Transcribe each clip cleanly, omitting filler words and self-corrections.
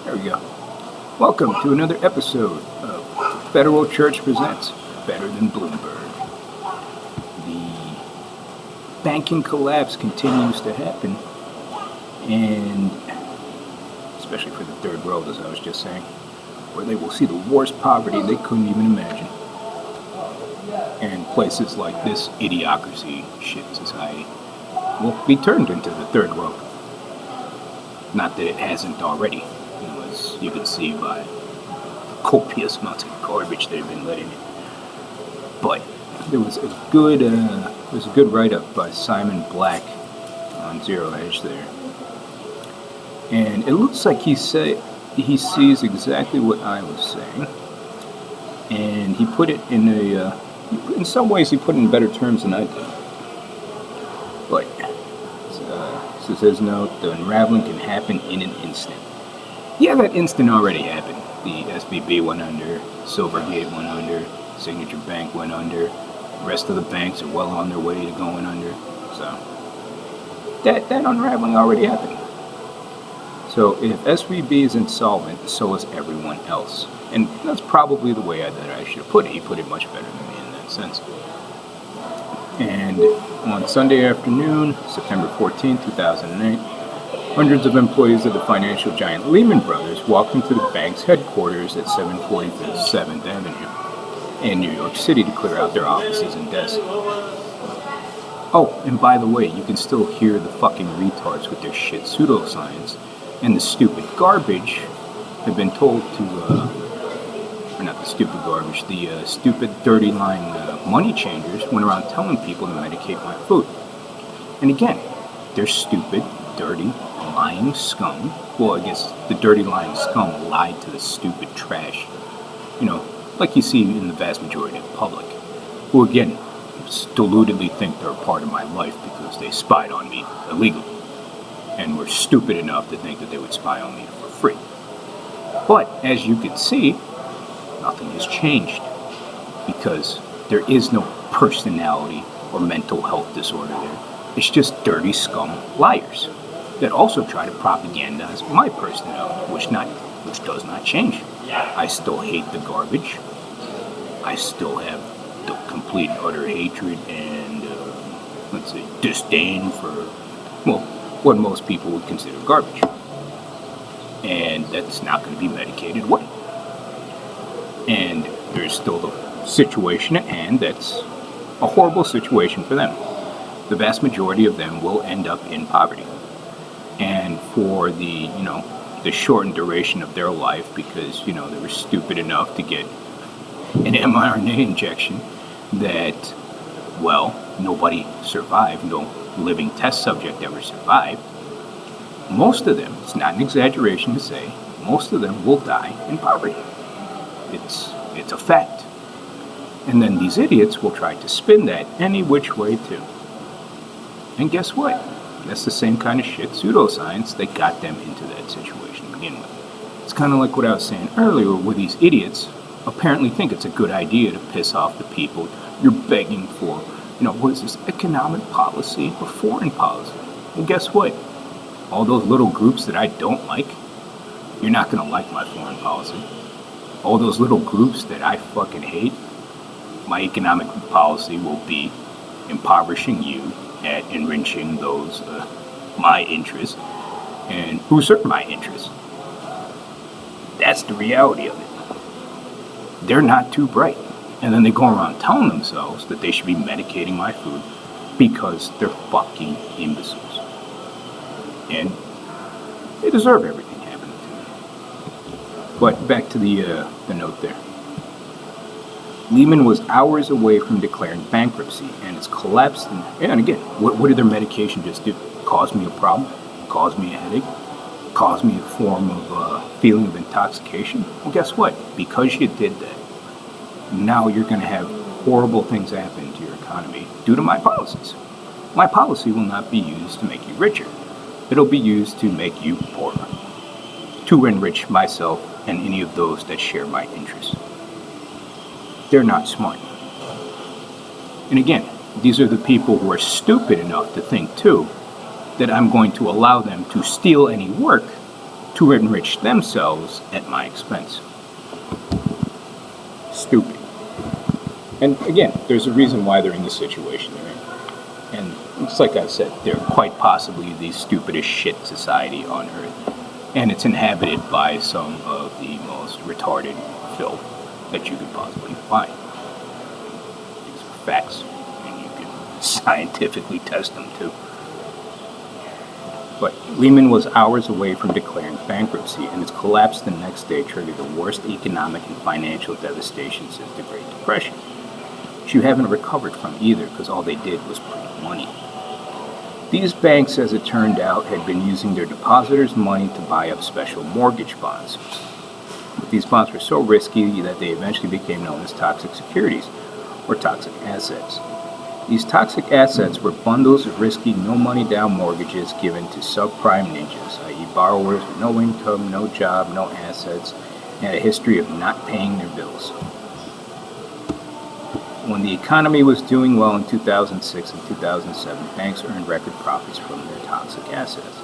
There we go. Welcome to another episode of Federal Church Presents Better Than Bloomberg. The banking collapse continues to happen, and especially for the third world, as I was just saying, where they will see the worst poverty they couldn't even imagine. And places like this idiocracy shit society will be turned into the third world. Not that it hasn't already, as you can see by the copious amounts of garbage they've been letting in. But there was a good write-up by Simon Black on Zero Hedge there, and it looks like he sees exactly what I was saying, and he put it in some ways he put it in better terms than I did. But says his note, the unraveling can happen in an instant. Yeah, that instant already happened. The SVB went under, Silvergate went under, Signature Bank went under, the rest of the banks are well on their way to going under. So that unraveling already happened. So if SVB is insolvent, so is everyone else. And that's probably the way that I should have put it. He put it much better than me in that sense. And on Sunday afternoon, September 14, 2008, hundreds of employees of the financial giant Lehman Brothers walked into the bank's headquarters at 745 7th Avenue in New York City to clear out their offices and desks. Oh, and by the way, you can still hear the fucking retards with their shit pseudo-science, and the stupid garbage have been told to, or not the stupid garbage, the stupid dirty line money changers went around telling people to medicate my food. And again, they're stupid, dirty, lying scum. Well, I guess the dirty lying scum lied to the stupid trash, like you see in the vast majority of the public, who again deludedly think they're a part of my life because they spied on me illegally and were stupid enough to think that they would spy on me for free. But as you can see, nothing has changed because there is no personality or mental health disorder there. It's just dirty scum liars that also try to propagandize my personality, which does not change. I still hate the garbage. I still have the complete and utter hatred and, disdain for, what most people would consider garbage. And that's not going to be medicated away. And there's still the situation at hand that's a horrible situation for them. The vast majority of them will end up in poverty. And for the shortened duration of their life, because, they were stupid enough to get an mRNA injection that, nobody survived, no living test subject ever survived. Most of them, it's not an exaggeration to say, most of them will die in poverty. It's a fact. And then these idiots will try to spin that any which way too. And guess what? That's the same kind of shit, pseudoscience, that got them into that situation to begin with. It's kind of like what I was saying earlier, where these idiots apparently think it's a good idea to piss off the people you're begging for, what is this, economic policy or foreign policy? Well, guess what? All those little groups that I don't like, you're not going to like my foreign policy. All those little groups that I fucking hate, my economic policy will be impoverishing you at enriching those, my interests, and who serve my interests. That's the reality of it. They're not too bright. And then they go around telling themselves that they should be medicating my food because they're fucking imbeciles. And they deserve everything happening to them. But back to the note there. Lehman was hours away from declaring bankruptcy, and it's collapsed. And again, what did their medication just do? Cause me a problem? Cause me a headache? Cause me a form of feeling of intoxication? Well, guess what? Because you did that, now you're going to have horrible things happen to your economy due to my policies. My policy will not be used to make you richer. It'll be used to make you poorer, to enrich myself and any of those that share my interests. They're not smart. And again, these are the people who are stupid enough to think, too, that I'm going to allow them to steal any work to enrich themselves at my expense. Stupid. And again, there's a reason why they're in the situation they're in. And it's like I said, they're quite possibly the stupidest shit society on earth. And it's inhabited by some of the most retarded filth that you could possibly find. These are facts, and you can scientifically test them too. But Lehman was hours away from declaring bankruptcy, and its collapse the next day triggered the worst economic and financial devastation since the Great Depression, which you haven't recovered from either, because all they did was print money. These banks, as it turned out, had been using their depositors' money to buy up special mortgage bonds. But these bonds were so risky that they eventually became known as toxic securities, or toxic assets. These toxic assets were bundles of risky, no-money-down mortgages given to subprime ninjas, i.e. borrowers with no income, no job, no assets, and a history of not paying their bills. When the economy was doing well in 2006 and 2007, banks earned record profits from their toxic assets.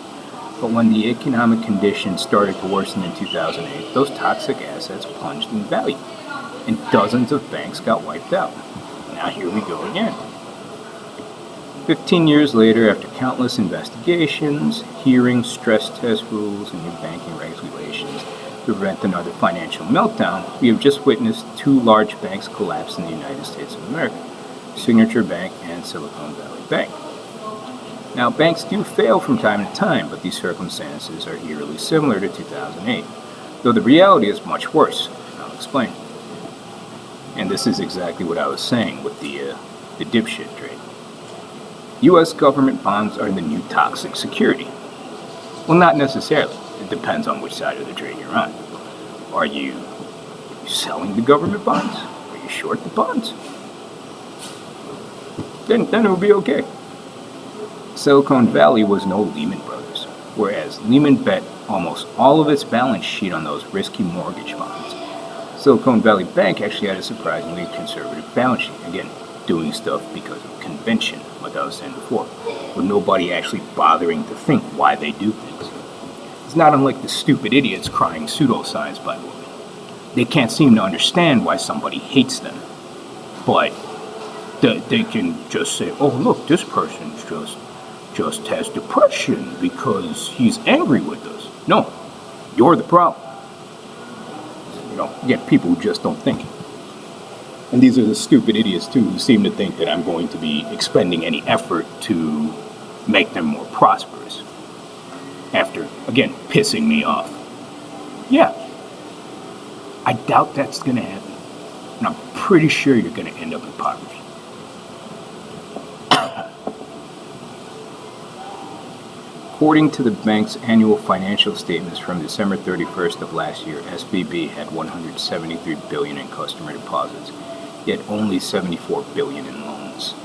But when the economic conditions started to worsen in 2008, those toxic assets plunged in value, and dozens of banks got wiped out. Now here we go again. 15 years later, after countless investigations, hearings, stress test rules, and new banking regulations to prevent another financial meltdown, we have just witnessed two large banks collapse in the United States of America, Signature Bank and Silicon Valley Bank. Now, banks do fail from time to time, but these circumstances are eerily similar to 2008, though the reality is much worse. I'll explain. And this is exactly what I was saying with the dipshit trade. U.S. government bonds are the new toxic security. Well, not necessarily. It depends on which side of the trade you're on. Are you selling the government bonds? Are you short the bonds? Then it will be okay. Silicon Valley was no Lehman Brothers, whereas Lehman bet almost all of its balance sheet on those risky mortgage bonds. Silicon Valley Bank actually had a surprisingly conservative balance sheet. Again, doing stuff because of convention, like I was saying before, with nobody actually bothering to think why they do things. It's not unlike the stupid idiots crying pseudoscience by women. They can't seem to understand why somebody hates them. But they can just say, oh, look, this person just has depression because he's angry with us. No, you're the problem. You get people who just don't think. And these are the stupid idiots, too, who seem to think that I'm going to be expending any effort to make them more prosperous. After, again, pissing me off. Yeah, I doubt that's going to happen. And I'm pretty sure you're going to end up in poverty. According to the bank's annual financial statements from December 31st of last year, SVB had $173 billion in customer deposits, yet only $74 billion in loans.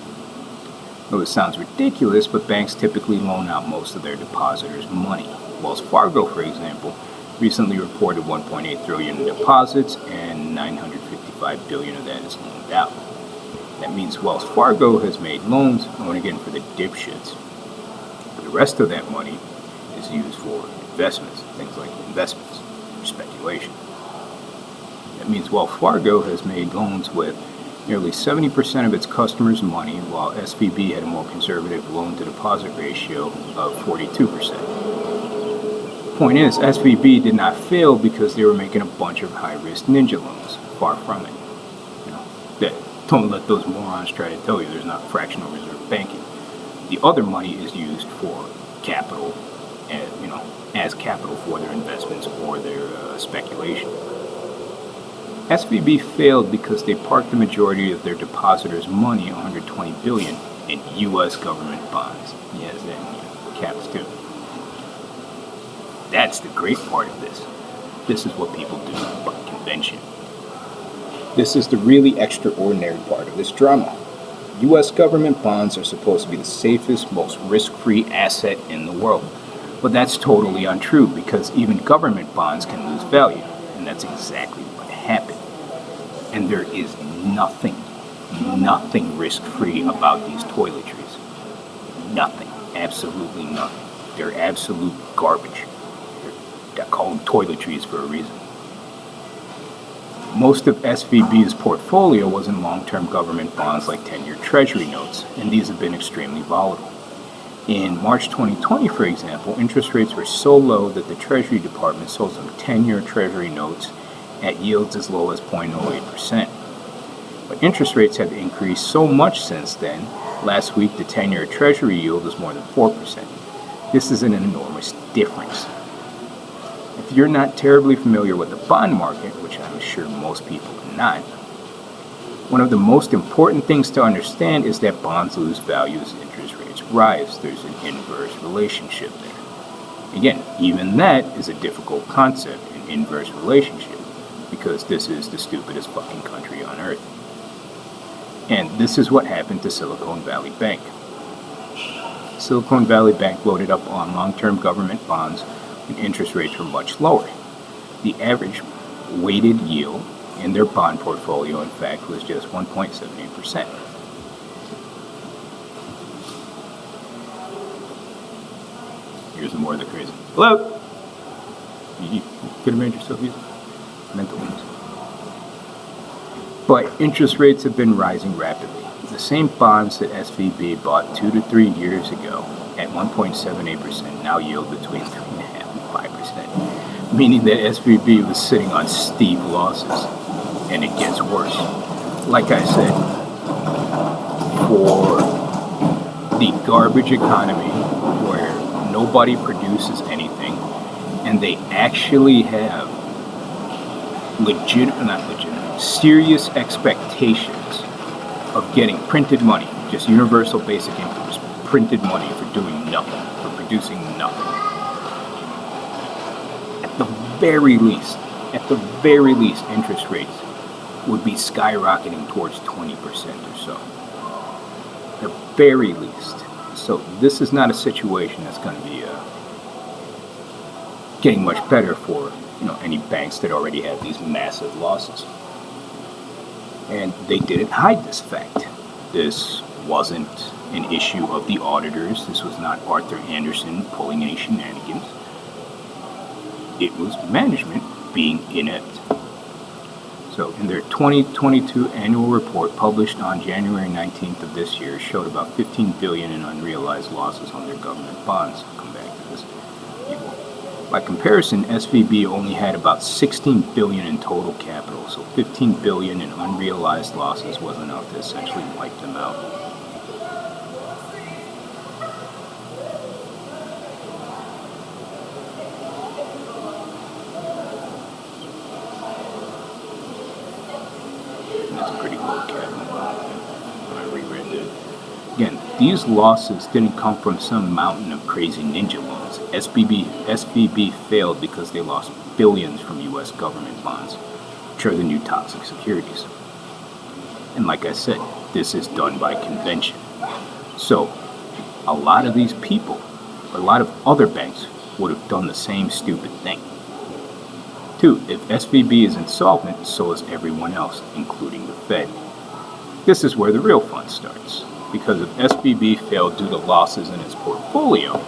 Though it sounds ridiculous, but banks typically loan out most of their depositors' money. Wells Fargo, for example, recently reported $1.8 trillion in deposits, and $955 billion of that is loaned out. That means Wells Fargo has made loans, and again for the dipshits. The rest of that money is used for investments, things like investments, or speculation. That means Wells Fargo has made loans with nearly 70% of its customers' money, while SVB had a more conservative loan-to-deposit ratio of 42%. The point is, SVB did not fail because they were making a bunch of high-risk ninja loans. Far from it. Don't let those morons try to tell you there's not fractional reserve banking. The other money is used for capital, as capital for their investments or their speculation. SVB failed because they parked the majority of their depositors' money, $120 billion, in U.S. government bonds. Yes, and caps too. That's the great part of this. This is what people do by convention. This is the really extraordinary part of this drama. U.S. government bonds are supposed to be the safest, most risk-free asset in the world. But that's totally untrue because even government bonds can lose value. And that's exactly what happened. And there is nothing risk-free about these toiletries. Nothing. Absolutely nothing. They're absolute garbage. They're called own toiletries for a reason. Most of SVB's portfolio was in long-term government bonds like 10-year Treasury notes, and these have been extremely volatile. In March 2020, for example, interest rates were so low that the Treasury Department sold some 10-year Treasury notes at yields as low as 0.08%. But interest rates have increased so much since then. Last week, the 10-year Treasury yield was more than 4%. This is an enormous difference. If you're not terribly familiar with the bond market, which I'm sure most people are not, one of the most important things to understand is that bonds lose value as interest rates rise. There's an inverse relationship there. Again, even that is a difficult concept, an inverse relationship, because this is the stupidest fucking country on earth. And this is what happened to Silicon Valley Bank. Silicon Valley Bank loaded up on long-term government bonds when interest rates were much lower. The average weighted yield in their bond portfolio, in fact, was just 1.78%. Here's the more of the crazy. Hello? You could have made yourself easy. Mental illness. But interest rates have been rising rapidly. The same bonds that SVB bought 2 to 3 years ago at 1.78% now yield between 3.5% and 5%, meaning that SVB was sitting on steep losses, and it gets worse. Like I said, for the garbage economy where nobody produces anything, and they actually have serious expectations of getting printed money, just universal basic income, just printed money for doing nothing, for producing nothing. At the very least, interest rates would be skyrocketing towards 20% or so. At the very least. So this is not a situation that's going to be getting much better for any banks that already have these massive losses. And they didn't hide this fact. This wasn't an issue of the auditors. This was not Arthur Andersen pulling any shenanigans. It was management being inept. So in their 2022 annual report published on January 19th of this year showed about $15 billion in unrealized losses on their government bonds. I'll come back to this. By comparison, SVB only had about $16 billion in total capital, so $15 billion in unrealized losses was enough to essentially wipe them out. And that's a pretty low capital when I reread that. Again, these losses didn't come from some mountain of crazy ninja loans. SVB failed because they lost billions from U.S. government bonds, which are the new toxic securities. And like I said, this is done by convention. So a lot of these people, a lot of other banks, would have done the same stupid thing. 2, if SVB is insolvent, so is everyone else, including the Fed. This is where the real fun starts. Because if SVB failed due to losses in its portfolio,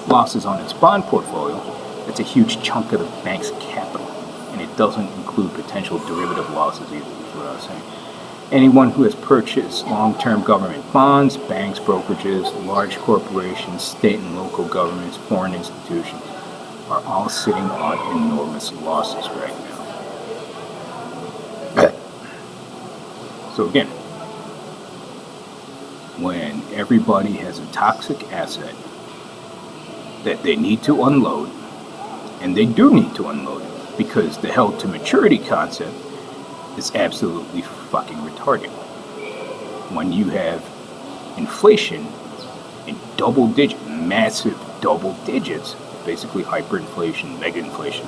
losses on its bond portfolio, that's a huge chunk of the bank's capital. And it doesn't include potential derivative losses either, is what I was saying. Anyone who has purchased long-term government bonds, banks, brokerages, large corporations, state and local governments, foreign institutions, are all sitting on enormous losses right now. So again, when everybody has a toxic asset that they need to unload, and they do need to unload it, because the held to maturity concept is absolutely fucking retarded. When you have inflation in massive double digits, basically hyperinflation, mega inflation,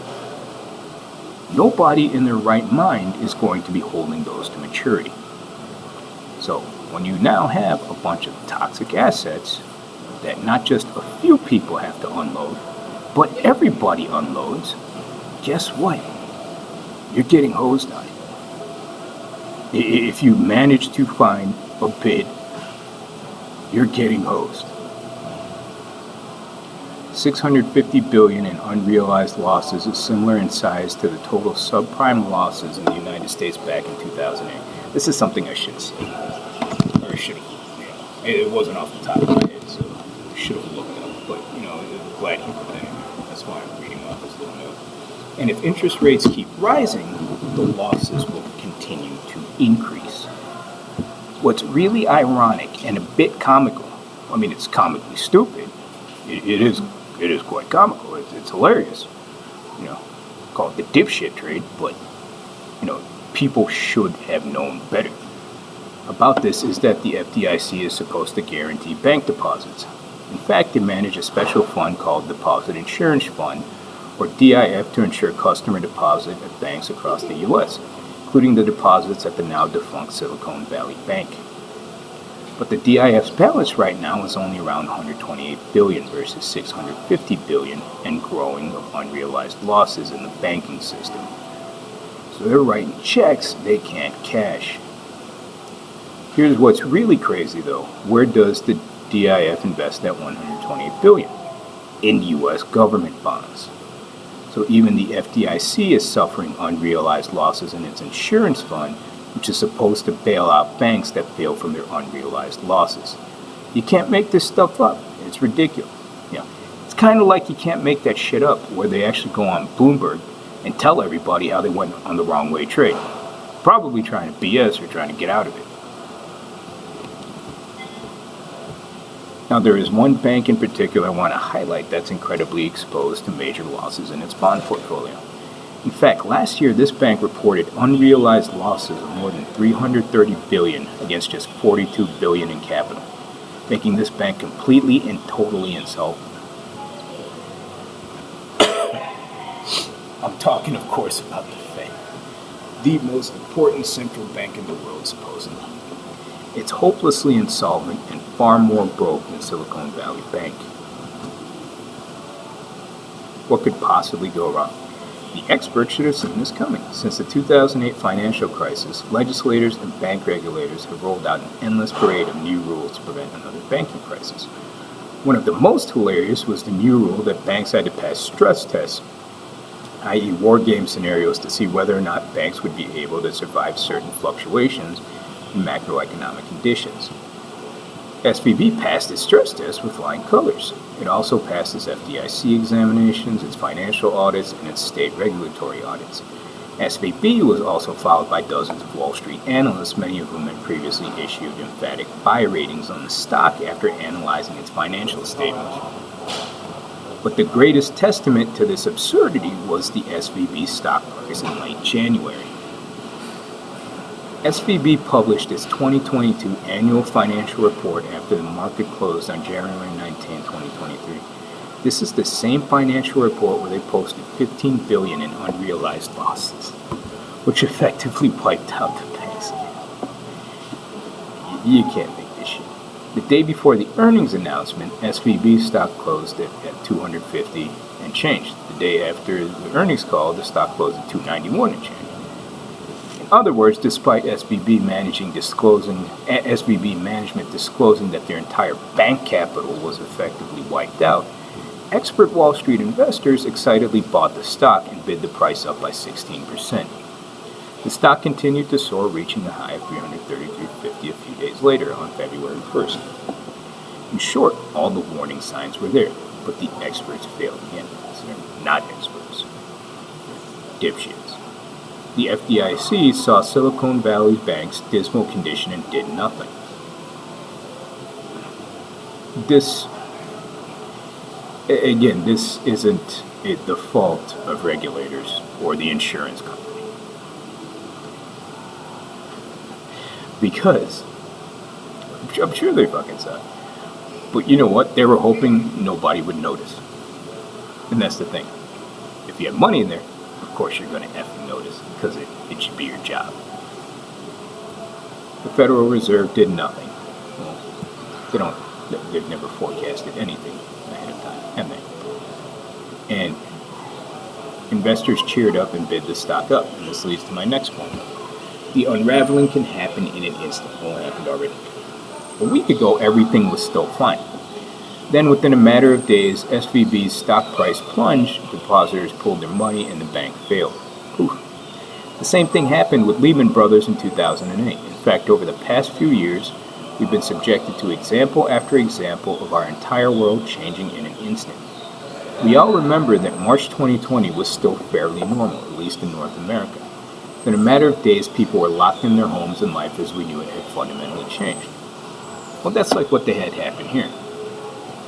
nobody in their right mind is going to be holding those to maturity. So when you now have a bunch of toxic assets that not just a few people have to unload, but everybody unloads, guess what? You're getting hosed on it. If you manage to find a bid, you're getting hosed. $650 billion in unrealized losses is similar in size to the total subprime losses in the United States back in 2008. This is something I should have said, or I should have. It wasn't off the top of my head, so I should have looked up. But I'm glad you put that in there. That's why I'm reading off this little note. And if interest rates keep rising, the losses will continue to increase. What's really ironic and a bit comical, I mean, it's comically stupid. It is quite comical. It's hilarious. Call it the dipshit trade, but people should have known better. About this is that the FDIC is supposed to guarantee bank deposits. In fact, they manage a special fund called Deposit Insurance Fund, or DIF, to ensure customer deposit at banks across the U.S., including the deposits at the now defunct Silicon Valley Bank. But the DIF's balance right now is only around $128 billion versus $650 billion and growing of unrealized losses in the banking system. So they're writing checks they can't cash. Here's what's really crazy though. Where does the DIF invest that $128 billion? In U.S. government bonds. So even the FDIC is suffering unrealized losses in its insurance fund, which is supposed to bail out banks that fail from their unrealized losses. You can't make this stuff up. It's ridiculous. It's kind of like you can't make that shit up where they actually go on Bloomberg and tell everybody how they went on the wrong way trade. Probably trying to BS or trying to get out of it. Now, there is one bank in particular I want to highlight that's incredibly exposed to major losses in its bond portfolio. In fact, last year this bank reported unrealized losses of more than $330 billion against just $42 billion in capital, making this bank completely and totally insolvent. I'm talking, of course, about the Fed, the most important central bank in the world, supposedly. It's hopelessly insolvent and far more broke than Silicon Valley Bank. What could possibly go wrong? The experts should have seen this coming. Since the 2008 financial crisis, legislators and bank regulators have rolled out an endless parade of new rules to prevent another banking crisis. One of the most hilarious was the new rule that banks had to pass stress tests, i.e. war game scenarios, to see whether or not banks would be able to survive certain fluctuations in macroeconomic conditions. SVB passed its stress test with flying colors. It also passed its FDIC examinations, its financial audits, and its state regulatory audits. SVB was also followed by dozens of Wall Street analysts, many of whom had previously issued emphatic buy ratings on the stock after analyzing its financial statements. But the greatest testament to this absurdity was the SVB stock price in late January. SVB published its 2022 annual financial report after the market closed on January 19, 2023. This is the same financial report where they posted $15 billion in unrealized losses, which effectively wiped out the banks. You can't make this shit. The day before the earnings announcement, SVB stock closed at 250 and changed. The day after the earnings call, the stock closed at 291 and changed. In other words, despite SVB management disclosing that their entire bank capital was effectively wiped out, expert Wall Street investors excitedly bought the stock and bid the price up by 16%. The stock continued to soar, reaching a high of $333.50 a few days later on February 1st. In short, all the warning signs were there, but the experts failed again, because they're not experts. They're dipshits. The FDIC saw Silicon Valley Bank's dismal condition and did nothing. This isn't the fault of regulators or the insurance company. Because I'm sure they fucking suck. But you know what? They were hoping nobody would notice. And that's the thing. If you have money in there, of course you're going to effing notice, because it should be your job. The Federal Reserve did nothing. Well, they've never forecasted anything ahead of time, have they? And investors cheered up and bid the stock up. And this leads to my next point. The unraveling can happen in an instant. Well, it happened already. A week ago, everything was still fine. Then within a matter of days, SVB's stock price plunged, depositors pulled their money, and the bank failed. Oof. The same thing happened with Lehman Brothers in 2008. In fact, over the past few years, we've been subjected to example after example of our entire world changing in an instant. We all remember that March 2020 was still fairly normal, at least in North America. In a matter of days, people were locked in their homes and life as we knew it had fundamentally changed. Well, that's like what they had happen here.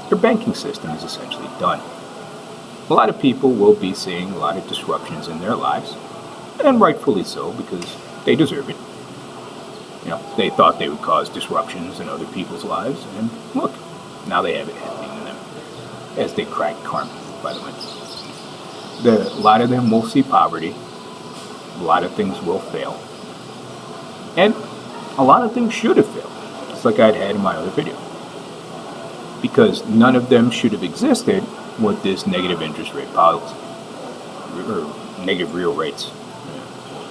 Their banking system is essentially done. A lot of people will be seeing a lot of disruptions in their lives, and rightfully so, because they deserve it. They thought they would cause disruptions in other people's lives, and look, now they have it happening to them, as they crack karma, by the way. A lot of them will see poverty, a lot of things will fail, and a lot of things should have failed, just like I'd had in my other video. Because none of them should have existed with this negative interest rate policy, or negative real rates,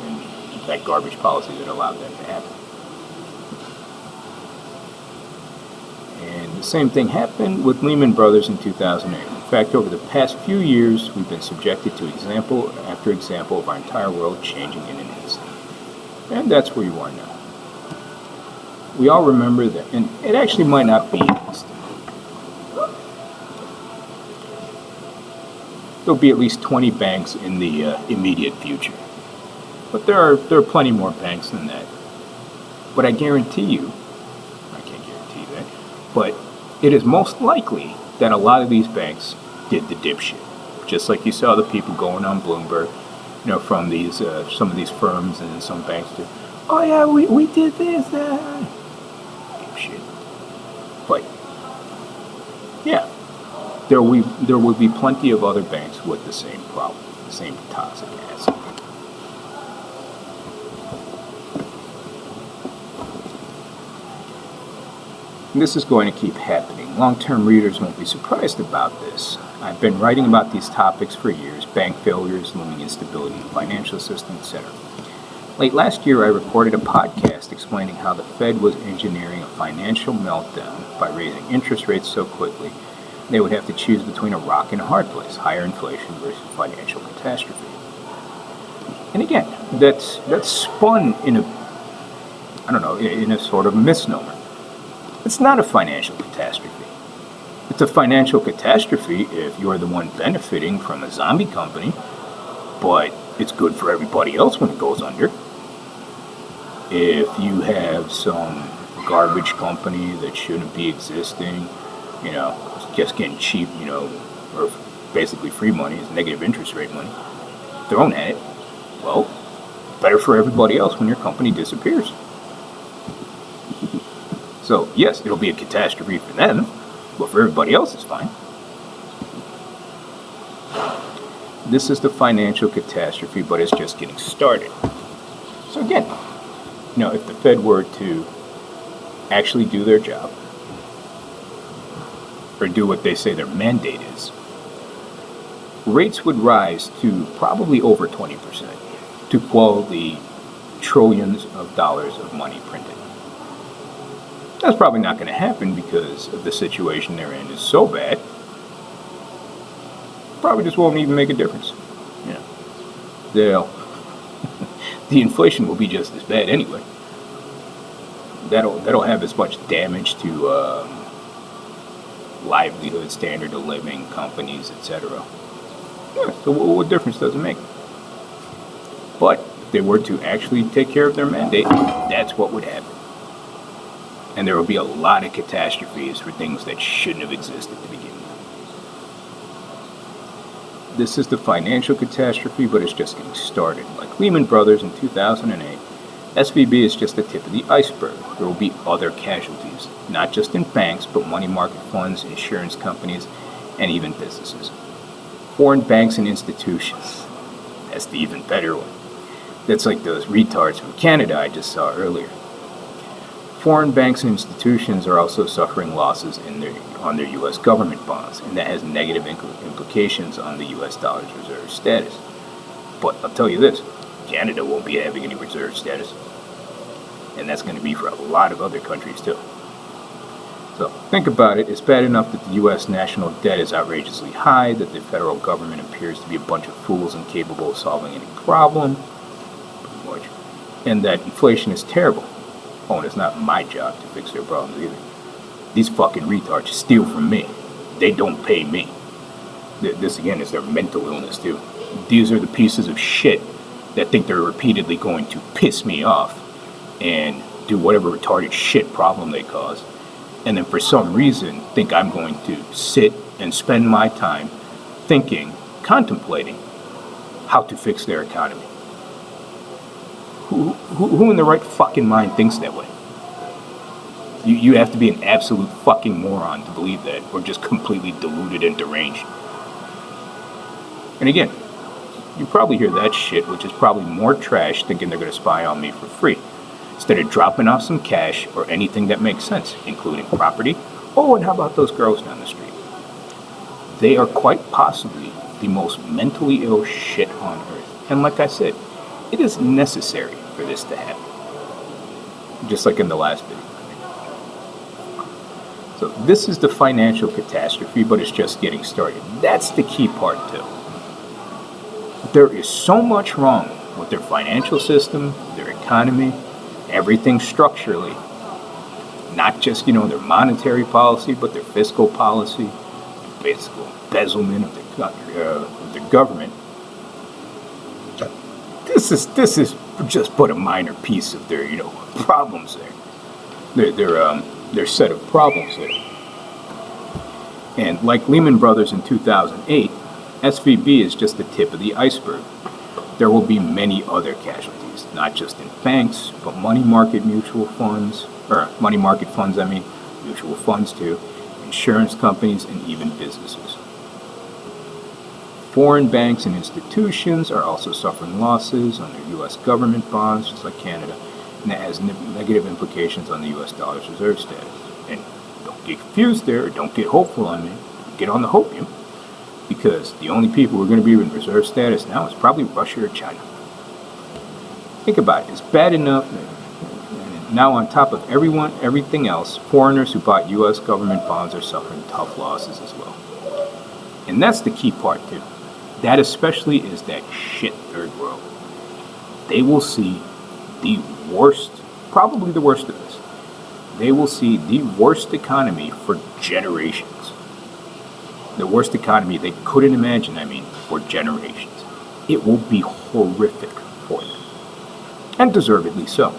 and that garbage policy that allowed them to happen. And the same thing happened with Lehman Brothers in 2008. In fact, over the past few years, we've been subjected to example after example of our entire world changing in an instant. And that's where you are now. We all remember that, and it actually might not be an instant. There'll be at least 20 banks in the immediate future. But there are plenty more banks than that. But I guarantee you, I can't guarantee that, but it is most likely that a lot of these banks did the dipshit. Just like you saw the people going on Bloomberg, from these some of these firms and some banks do. Oh yeah, we did this. Dipshit. But yeah. There will be plenty of other banks with the same problem, the same toxic acid. And this is going to keep happening. Long-term readers won't be surprised about this. I've been writing about these topics for years: bank failures, looming instability in the financial system, etc. Late last year, I recorded a podcast explaining how the Fed was engineering a financial meltdown by raising interest rates so quickly they would have to choose between a rock and a hard place: higher inflation versus financial catastrophe. And again, that's spun in a sort of misnomer. It's not a financial catastrophe. It's a financial catastrophe if you're the one benefiting from a zombie company, but it's good for everybody else when it goes under. If you have some garbage company that shouldn't be existing, just getting cheap, or basically free money, is negative interest rate money, thrown at it, well, better for everybody else when your company disappears. So, yes, it'll be a catastrophe for them, but for everybody else, it's fine. This is the financial catastrophe, but it's just getting started. So again, if the Fed were to actually do their job, or do what they say their mandate is, rates would rise to probably over 20% to quell the trillions of dollars of money printed. That's probably not going to happen because of the situation they're in is so bad. Probably just won't even make a difference. The inflation will be just as bad anyway. That'll have as much damage to livelihood, standard of living, companies, etc. So what difference does it make? But if they were to actually take care of their mandate, that's what would happen. And there will be a lot of catastrophes for things that shouldn't have existed to begin with. This is the financial catastrophe, but it's just getting started. Like Lehman Brothers in 2008, SVB is just the tip of the iceberg. There will be other casualties, not just in banks, but money market funds, insurance companies, and even businesses. Foreign banks and institutions. That's the even better one. That's like those retards from Canada I just saw earlier. Foreign banks and institutions are also suffering losses on their U.S. government bonds, and that has negative implications on the U.S. dollar's reserve status. But I'll tell you this, Canada won't be having any reserve status, and that's going to be for a lot of other countries too. So think about it. It's bad enough that the U.S. national debt is outrageously high, that the federal government appears to be a bunch of fools incapable of solving any problem, pretty much, and that inflation is terrible. Oh, and it's not my job to fix their problems either. These fucking retards steal from me. They don't pay me. This, again, is their mental illness, too. These are the pieces of shit that think they're repeatedly going to piss me off and do whatever retarded shit problem they cause, and then for some reason think I'm going to sit and spend my time thinking, contemplating how to fix their economy. Who in their right fucking mind thinks that way? You have to be an absolute fucking moron to believe that, or just completely deluded and deranged. And again, you probably hear that shit, which is probably more trash, thinking they're going to spy on me for free, instead of dropping off some cash or anything that makes sense, including property. Oh, and how about those girls down the street? They are quite possibly the most mentally ill shit on earth. And like I said, it is necessary for this to happen. Just like in the last video. So this is the financial catastrophe, but it's just getting started. That's the key part too. There is so much wrong with their financial system, their economy, everything structurally. Not just, their monetary policy, but their fiscal policy, fiscal embezzlement of their government. This is just but a minor piece of their, problems there. Their set of problems there. And like Lehman Brothers in 2008, SVB is just the tip of the iceberg. There will be many other casualties, not just in banks, but money market funds mutual funds too, insurance companies, and even businesses. Foreign banks and institutions are also suffering losses on their U.S. government bonds, just like Canada, and that has negative implications on the U.S. dollar's reserve status. And don't get confused there, or don't get hopeful on me, get on the hopium, because the only people who are going to be in reserve status now is probably Russia or China. Think about it, it's bad enough. Now on top of everything else, foreigners who bought U.S. government bonds are suffering tough losses as well. And that's the key part too. That especially is that shit third world. They will see the worst, probably the worst of this. They will see the worst economy for generations. The worst economy they couldn't imagine, for generations. It will be horrific for them. And deservedly so.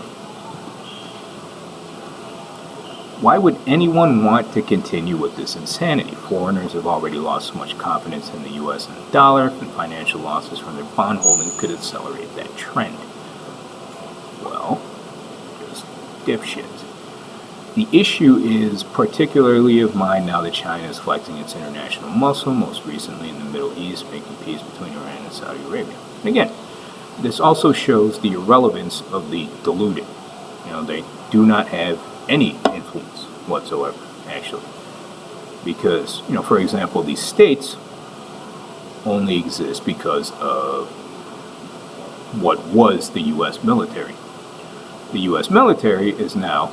Why would anyone want to continue with this insanity? Foreigners have already lost so much confidence in the U.S. and the dollar, and financial losses from their bond holdings could accelerate that trend. Well, just dipshits. The issue is particularly of mine now that China is flexing its international muscle, most recently in the Middle East, making peace between Iran and Saudi Arabia. And again, this also shows the irrelevance of the deluded. They do not have any influence whatsoever, actually. Because, for example, these states only exist because of what was the U.S. military. The U.S. military is now,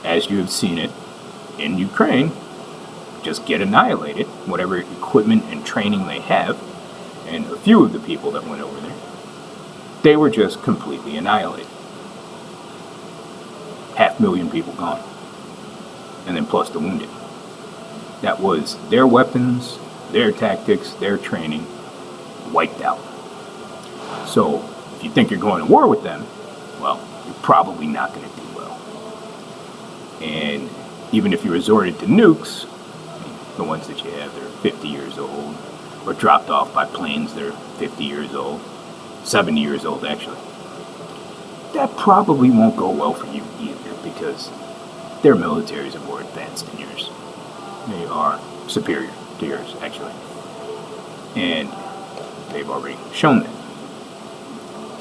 as you have seen it in Ukraine, just get annihilated, whatever equipment and training they have, and a few of the people that went over there, they were just completely annihilated. 500,000 people gone. And then plus the wounded. That was their weapons, their tactics, their training, wiped out. So, if you think you're going to war with them, well, you're probably not going to do well. And even if you resorted to nukes, the ones that you have that are 50 years old, or dropped off by planes that are 50 years old, 70 years old actually, that probably won't go well for you either, because their militaries are more advanced than yours. They are superior to yours, actually. And they've already shown that.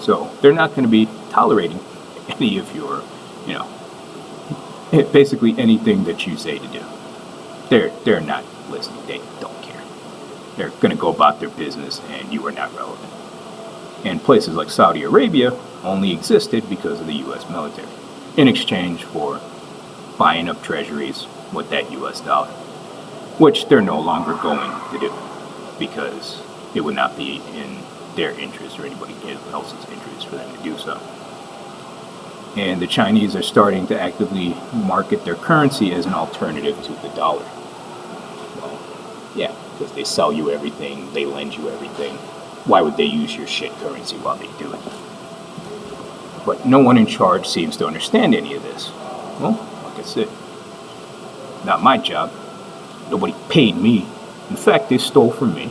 So they're not going to be tolerating any of your, basically anything that you say to do. They're not listening. They don't care. They're going to go about their business, and you are not relevant. And places like Saudi Arabia only existed because of the U.S. military, in exchange for buying up treasuries with that US dollar, which they're no longer going to do because it would not be in their interest or anybody else's interest for them to do so. And the Chinese are starting to actively market their currency as an alternative to the dollar. Well, yeah, because they sell you everything, they lend you everything. Why would they use your shit currency while they do it? But no one in charge seems to understand any of this. Well, like I said, not my job. Nobody paid me. In fact, they stole from me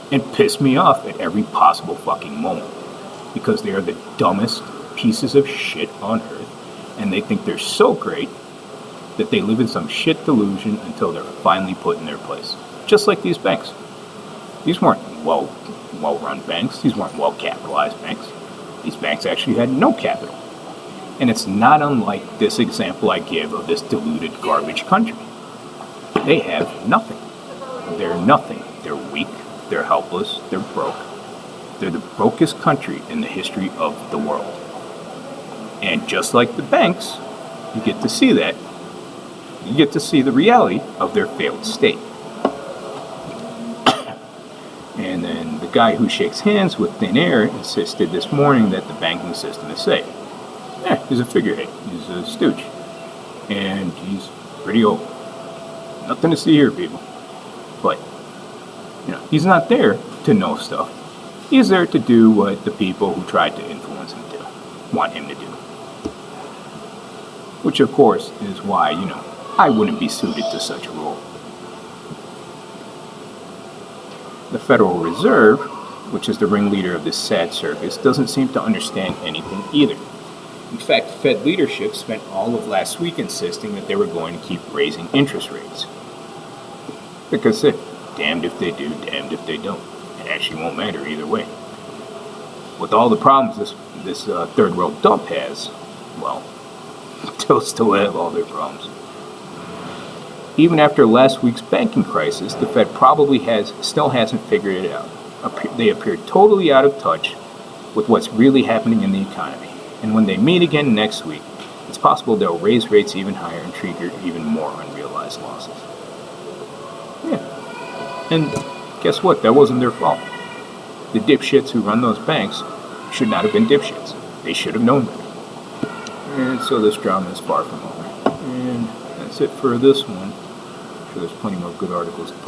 and pissed me off at every possible fucking moment because they are the dumbest pieces of shit on earth, and they think they're so great that they live in some shit delusion until they're finally put in their place. Just like these banks. These weren't well-run banks. These weren't well-capitalized banks. These banks actually had no capital. And it's not unlike this example I give of this deluded garbage country. They have nothing. They're nothing. They're weak. They're helpless. They're broke. They're the brokest country in the history of the world. And just like the banks, you get to see that. You get to see the reality of their failed state. And then the guy who shakes hands with thin air insisted this morning that the banking system is safe. Yeah, he's a figurehead. He's a stooge. And he's pretty old. Nothing to see here, people. But, he's not there to know stuff. He's there to do what the people who tried to influence him want him to do. Which, of course, is why, I wouldn't be suited to such a role. The Federal Reserve, which is the ringleader of this sad circus, doesn't seem to understand anything either. In fact, Fed leadership spent all of last week insisting that they were going to keep raising interest rates. Because they're damned if they do, damned if they don't. It actually won't matter either way. With all the problems this third world dump has, well, they'll still have all their problems. Even after last week's banking crisis, the Fed probably still hasn't figured it out. They appear totally out of touch with what's really happening in the economy. And when they meet again next week, it's possible they'll raise rates even higher and trigger even more unrealized losses. Yeah. And guess what? That wasn't their fault. The dipshits who run those banks should not have been dipshits. They should have known better. And so this drama is far from over. And that's it for this one. I'm sure there's plenty more good articles to put